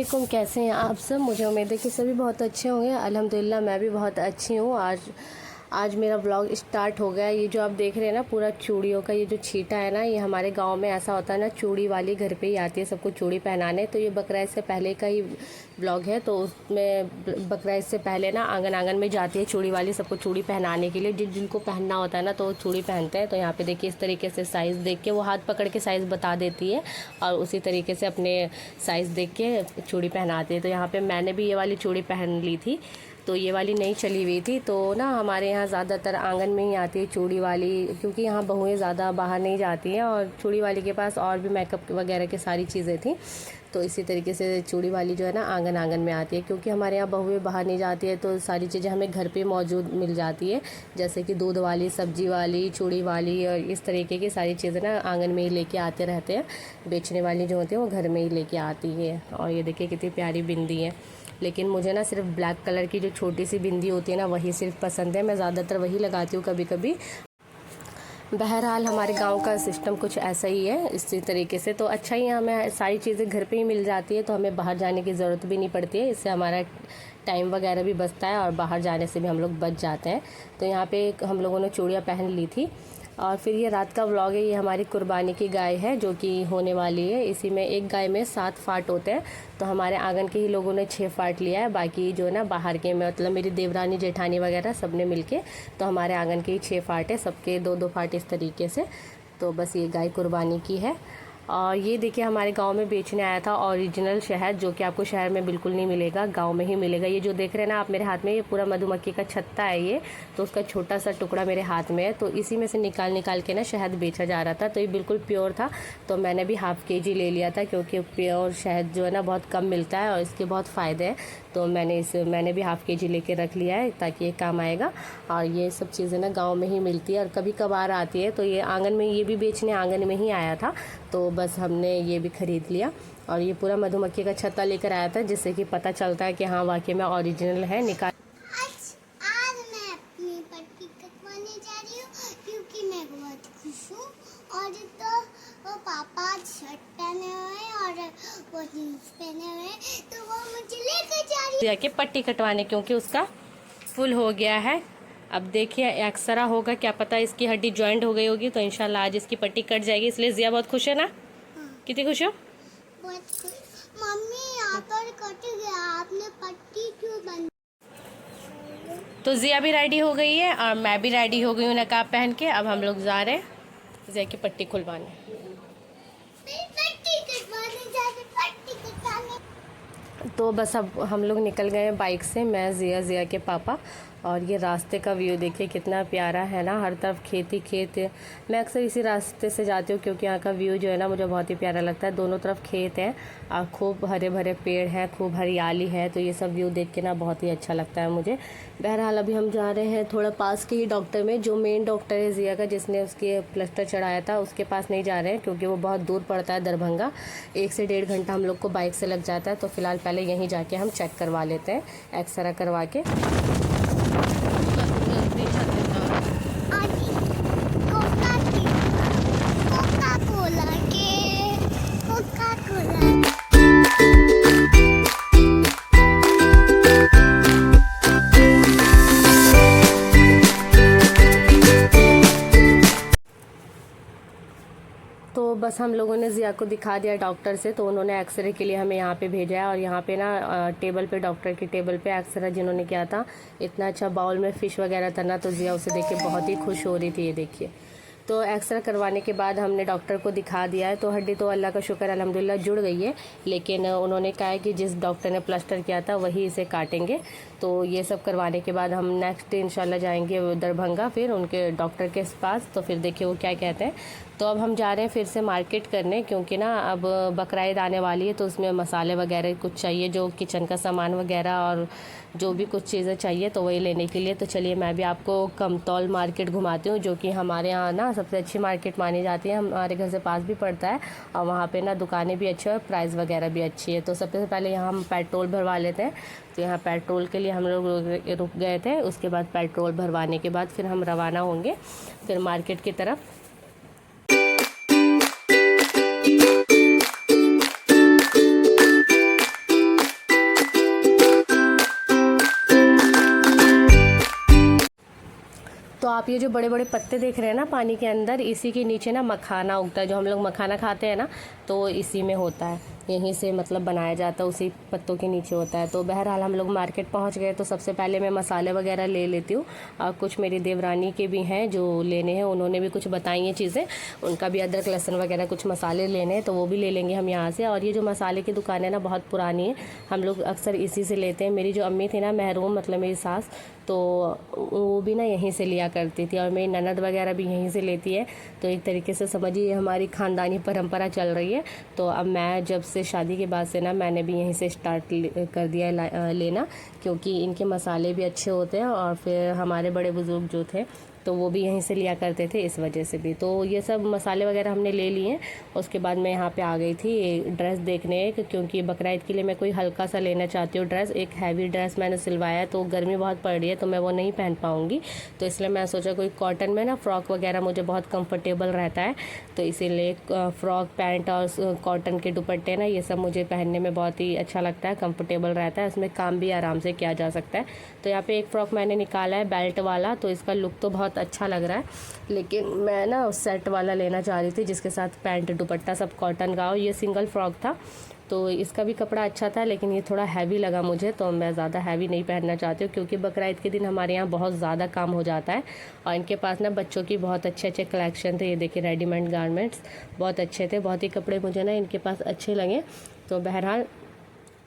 वालेकुम, कैसे हैं आप सब। मुझे उम्मीद है कि सभी बहुत अच्छे होंगे। अल्हम्दुलिल्लाह मैं भी बहुत अच्छी हूँ। आज मेरा ब्लॉग स्टार्ट हो गया। ये जो आप देख रहे हैं ना, पूरा चूड़ियों का ये जो छीटा है ना, ये हमारे गांव में ऐसा होता है ना, चूड़ी वाली घर पे ही आती है सबको चूड़ी पहनाने। तो ये बकरा ईद से पहले का ही ब्लॉग है। तो उसमें बकरा ईद से पहले ना आंगन आंगन में जाती है चूड़ी वाली सबको चूड़ी पहनाने के लिए। जिनको पहनना होता है ना तो वो चूड़ी पहनते हैं। तो यहाँ पे देखिए इस तरीके से साइज़ देख के वो हाथ पकड़ के साइज़ बता देती है और उसी तरीके से अपने साइज़ देख के चूड़ी पहनाती है। तो यहाँ पे मैंने भी ये वाली चूड़ी पहन ली थी, तो ये वाली नहीं चली हुई थी। तो ना हमारे यहाँ ज़्यादातर आंगन में ही आती है चूड़ी वाली, क्योंकि यहाँ बहुएं ज़्यादा बाहर नहीं जाती हैं और चूड़ी वाली के पास और भी मेकअप वगैरह की सारी चीज़ें थी। तो इसी तरीके से चूड़ी वाली जो है ना आंगन आंगन में आती है, क्योंकि हमारे यहाँ बहुएं बाहर नहीं जाती है तो सारी चीज़ें हमें घर पे मौजूद मिल जाती है। जैसे कि दूध वाली, सब्जी वाली, चूड़ी वाली और इस तरीके की सारी चीज़ें ना आंगन में ही लेके आते रहते हैं। बेचने वाली जो होती है वो घर में ही लेके आती है। और ये देखिए कितनी प्यारी बिंदी है। लेकिन मुझे ना सिर्फ ब्लैक कलर की जो छोटी सी बिंदी होती है ना वही सिर्फ पसंद है। मैं ज़्यादातर वही लगाती हूँ कभी कभी। बहरहाल हमारे गांव का सिस्टम कुछ ऐसा ही है, इसी तरीके से। तो अच्छा ही हमें सारी चीज़ें घर पे ही मिल जाती है, तो हमें बाहर जाने की ज़रूरत भी नहीं पड़ती है। इससे हमारा टाइम वगैरह भी बचता है और बाहर जाने से भी हम लोग बच जाते हैं। तो यहाँ पे हम लोगों ने चूड़ियाँ पहन ली थी। और फिर ये रात का व्लॉग है। ये हमारी कुर्बानी की गाय है जो कि होने वाली है। इसी में एक गाय में 7 फाट होते हैं। तो हमारे आंगन के ही लोगों ने 6 फाट लिया है, बाकी जो है ना बाहर के मतलब मेरी देवरानी जेठानी वगैरह सब ने मिलके, तो हमारे आंगन के ही 6 फाट है, सबके 2-2 फाट इस तरीके से। तो बस ये गाय कुर्बानी की है। और ये देखिए हमारे गांव में बेचने आया था ओरिजिनल शहद, जो कि आपको शहर में बिल्कुल नहीं मिलेगा, गांव में ही मिलेगा। ये जो देख रहे हैं ना आप मेरे हाथ में, ये पूरा मधुमक्खी का छत्ता है ये। तो उसका छोटा सा टुकड़ा मेरे हाथ में है, तो इसी में से निकाल के ना शहद बेचा जा रहा था। तो ये बिल्कुल प्योर था, तो मैंने भी ½ kg ले लिया था, क्योंकि प्योर शहद जो है ना बहुत कम मिलता है और इसके बहुत फ़ायदे हैं। तो मैंने भी ½ kg लेके रख लिया है, ताकि ये काम आएगा। और ये सब चीज़ें ना गाँव में ही मिलती है और कभी कभार आती है। तो ये आंगन में, ये भी बेचने आंगन में ही आया था, तो बस हमने ये भी ख़रीद लिया। और ये पूरा मधुमक्खी का छत्ता लेकर आया था, जिससे कि पता चलता है कि हाँ वाकई में ओरिजिनल है। आज मैं अपनी पट्टी कटवाने जा रही हूँ, क्योंकि मैं बहुत खुश हूँ। और तो वो पापा शर्ट पहने हुए हैं और वो जीन्स पहने हुए हैं, तो वो मुझे लेकर जा रही है जाके पट्टी कटवाने, क्योंकि उसका फुल हो गया है। अब देखिए एक्सरा होगा, क्या पता इसकी हड्डी जॉइंट हो गई होगी, तो इंशाल्लाह आज इसकी पट्टी कट जाएगी। इसलिए जिया बहुत खुश है ना। कितनी खुश हो? बहुत खुश। मम्मी यहाँ पर कट गया, आपने पट्टी क्यों बंद? तो जिया भी रेडी हो गई है और मैं भी रेडी हो गई हूँ नकाब पहन के। अब हम लोग जा रहे हैं जिया की पट्टी खुलवाने। तो बस अब हम लोग निकल गए बाइक से, मैं जिया के पापा। और ये रास्ते का व्यू देखिए कितना प्यारा है ना, हर तरफ खेत ही खेत है। मैं अक्सर इसी रास्ते से जाती हूँ, क्योंकि यहाँ का व्यू जो है ना मुझे बहुत ही प्यारा लगता है। दोनों तरफ खेत है और खूब हरे भरे पेड़ हैं, खूब हरियाली है। तो ये सब व्यू देख के ना बहुत ही अच्छा लगता है मुझे। बहरहाल अभी हम जा रहे हैं थोड़ा पास के ही डॉक्टर में, जो मेन डॉक्टर है जिया का, जिसने उसके प्लास्टर चढ़ाया था, उसके पास नहीं जा रहे हैं, क्योंकि वो बहुत दूर पड़ता है, दरभंगा। 1 से 1.5 घंटा हम लोग को बाइक से लग जाता है। तो फ़िलहाल पहले यहीं जाके हम चेक करवा लेते हैं, एक्सरा करवा के। तो बस हम लोगों ने जिया को दिखा दिया डॉक्टर से, तो उन्होंने एक्सरे के लिए हमें यहाँ पे भेजा है। और यहाँ पे ना टेबल पे, डॉक्टर की टेबल पे एक्सरा जिन्होंने किया था, इतना अच्छा बाउल में फ़िश वगैरह था ना, तो जिया उसे देख के बहुत ही खुश हो रही थी। ये देखिए, तो एक्सरा करवाने के बाद हमने डॉक्टर को दिखा दिया है। तो हड्डी तो अल्लाह का शुक्र अल्हम्दुलिल्लाह जुड़ गई है, लेकिन उन्होंने कहा है कि जिस डॉक्टर ने प्लास्टर किया था वही इसे काटेंगे। तो ये सब करवाने के बाद हम नेक्स्ट डे इंशाल्लाह जाएंगे दरभंगा, फिर उनके डॉक्टर के पास। तो फिर देखिए वो क्या कहते हैं। तो अब हम जा रहे हैं फिर से मार्केट करने, क्योंकि ना अब बकरा ईद आने वाली है, तो उसमें मसाले वगैरह कुछ चाहिए, जो किचन का सामान वगैरह और जो भी कुछ चीज़ें चाहिए, तो वही लेने के लिए। तो चलिए मैं भी आपको कमतौल मार्केट घुमाती हूँ, जो कि हमारे यहाँ ना सबसे अच्छी मार्केट मानी जाती है। हमारे घर से पास भी पड़ता है और वहाँ पे ना दुकानें भी अच्छी है, प्राइस वगैरह भी अच्छी है। तो सबसे पहले यहाँ हम पेट्रोल भरवा लेते हैं। तो यहाँ पेट्रोल के लिए हम लोग रुक गए थे। उसके बाद पेट्रोल भरवाने के बाद फिर हम रवाना होंगे फिर मार्केट की तरफ। आप ये जो बड़े बड़े पत्ते देख रहे हैं ना पानी के अंदर, इसी के नीचे ना मखाना उगता है। जो हम लोग मखाना खाते हैं ना, तो इसी में होता है, यहीं से मतलब बनाया जाता है, उसी पत्तों के नीचे होता है। तो बहरहाल हम लोग मार्केट पहुंच गए। तो सबसे पहले मैं मसाले वगैरह ले लेती हूँ। और कुछ मेरी देवरानी के भी हैं जो लेने हैं, उन्होंने भी कुछ बताई हैं चीज़ें, उनका भी अदरक लहसुन वगैरह कुछ मसाले लेने हैं, तो वो भी ले लेंगे हम यहाँ से। और ये जो मसाले की दुकान है ना, बहुत पुरानी है, हम लोग अक्सर इसी से लेते हैं। मेरी जो अम्मी थी ना, महरूम मतलब मेरी सास, तो वो भी ना यहीं से लिया करती थी, और मेरी ननद वगैरह भी यहीं से लेती है। तो एक तरीके से समझिए हमारी ख़ानदानी परंपरा चल रही है। तो अब मैं जब से शादी के बाद से ना, मैंने भी यहीं से स्टार्ट कर दिया है लेना, क्योंकि इनके मसाले भी अच्छे होते हैं। और फिर हमारे बड़े बुज़ुर्ग जो थे, तो वो भी यहीं से लिया करते थे, इस वजह से भी। तो ये सब मसाले वगैरह हमने ले लिए। उसके बाद मैं यहाँ पे आ गई थी ड्रेस देखने, क्योंकि बकरा ईद के लिए मैं कोई हल्का सा लेना चाहती हूँ ड्रेस। एक हैवी ड्रेस मैंने सिलवाया है, तो गर्मी बहुत पड़ रही है, तो मैं वो नहीं पहन पाऊँगी। तो इसलिए मैं सोचा कोई कॉटन में ना फ्रॉक वगैरह मुझे बहुत कंफर्टेबल रहता है, तो इसीलिए फ्रॉक पैंट और कॉटन के दुपट्टे ना, ये सब मुझे पहनने में बहुत ही अच्छा लगता है, कंफर्टेबल रहता है, उसमें काम भी आराम से किया जा सकता है। तो यहाँ पे एक फ़्रॉक मैंने निकाला है बेल्ट वाला, तो इसका लुक तो बहुत अच्छा लग रहा है, लेकिन मैं ना सेट वाला लेना चाह रही थी, जिसके साथ पैंट दुपट्टा सब कॉटन का हो। ये सिंगल फ्रॉक था, तो इसका भी कपड़ा अच्छा था, लेकिन ये थोड़ा हैवी लगा मुझे, तो मैं ज़्यादा हैवी नहीं पहनना चाहती हूँ, क्योंकि बकरा ईद के दिन हमारे यहाँ बहुत ज़्यादा काम हो जाता है। और इनके पास ना बच्चों की बहुत अच्छे अच्छे कलेक्शन थे। ये देखिए रेडीमेड गारमेंट्स बहुत अच्छे थे, बहुत ही कपड़े मुझे ना इनके पास अच्छे लगे। तो बहरहाल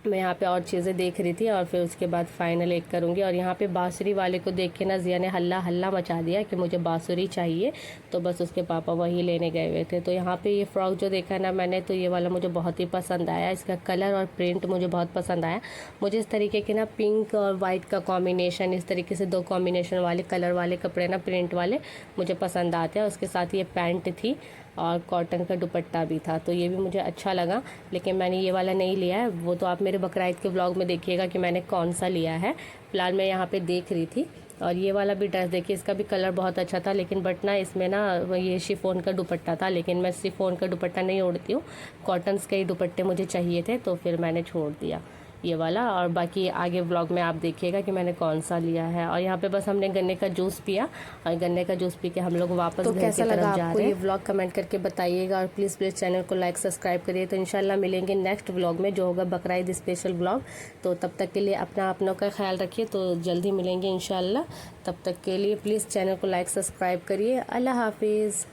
मैं यहाँ पे और चीज़ें देख रही थी, और फिर उसके बाद फाइनल एक करूँगी। और यहाँ पे बांसुरी वाले को देख के ना जिया ने हल्ला हल्ला मचा दिया कि मुझे बांसुरी चाहिए, तो बस उसके पापा वही लेने गए हुए थे। तो यहाँ पे ये फ़्रॉक जो देखा ना मैंने, तो ये वाला मुझे बहुत ही पसंद आया। इसका कलर और प्रिंट मुझे बहुत पसंद आया। मुझे इस तरीके के ना पिंक और वाइट का कॉम्बिनेशन, इस तरीके से 2 कॉम्बिनेशन वाले कलर वाले कपड़े ना, प्रिंट वाले मुझे पसंद आते हैं। उसके साथ ये पैंट थी और कॉटन का दुपट्टा भी था, तो ये भी मुझे अच्छा लगा, लेकिन मैंने ये वाला नहीं लिया है। वो तो आप मेरे बकरा ईद के व्लॉग में देखिएगा कि मैंने कौन सा लिया है। फिलहाल मैं यहाँ पे देख रही थी। और ये वाला भी ड्रेस देखिए, इसका भी कलर बहुत अच्छा था, लेकिन बट ना इसमें ना ये शिफॉन का दुपट्टा था, लेकिन मैं शिफॉन का दुपट्टा नहीं ओढ़ती हूँ, कॉटन्स के ही दुपट्टे मुझे चाहिए थे, तो फिर मैंने छोड़ दिया ये वाला। और बाकी आगे व्लॉग में आप देखिएगा कि मैंने कौन सा लिया है। और यहाँ पे बस हमने गन्ने का जूस पिया, और गन्ने का जूस पी के हम लोग वापस घर की तरफ जा रहे हैं। आपको ये व्लॉग कमेंट करके बताइएगा, और प्लीज़ चैनल को लाइक सब्सक्राइब करिए। तो इंशाल्लाह मिलेंगे नेक्स्ट व्लॉग में, जो होगा बकरा ईद स्पेशल व्लॉग। तो तब तक के लिए अपनों का ख्याल रखिए, तो जल्दी मिलेंगे इंशाल्लाह। तब तक के लिए प्लीज़ चैनल को लाइक सब्सक्राइब करिए। अल्लाह हाफिज़।